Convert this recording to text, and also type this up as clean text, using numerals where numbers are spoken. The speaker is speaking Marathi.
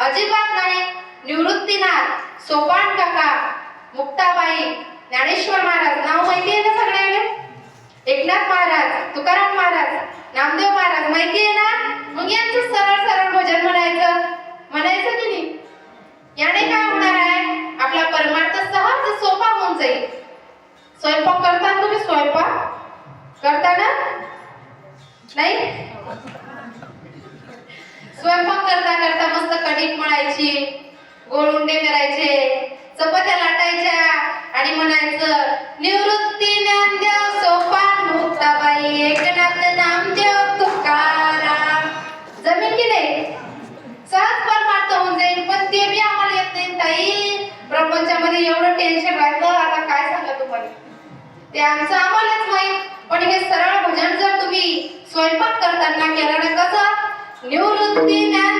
अजिबात नाही. निवृत्तीनाथ, सोपान काका, मुक्ताबाई, ज्ञानेश्वर महाराज नाव माहिती आहे ना सगळ्यांना? एकनाथ महाराज, तुकाराम महाराज, नामदेव महाराज माहिती आहे ना? मग यांचं सरळ सरळ भजन म्हणायचं की नाही? याने काय होणार आहे? आपला परमार्थ सहज सोपा होऊन जाईल. स्वयंपाक करता तुम्ही? स्वयंपाक करता ना? नाही? स्वयंपाक करता करता मस्त कणिक मळायची, गोल उंडे करायचे, चपात्या लाटायच्या आणि म्हणायचं निवृत्ती ज्ञानदेव सोपान मुक्ताबाई एकनाथ नामदेव तुकाराम. जमीन की नाही? सहज परमार्थ होऊन जाईल. पण ते बी आम्हाला येत नाही ताई. प्रपंचामध्ये एवढं टेन्शन राहतं, आता काय सांगा तुम्हाला. ते आमचं आम्हालाच माहित. पण हे सरळ भजन जर तुम्ही स्वयंपाक करताना केलं ना, कसं निवृत्ती ज्ञान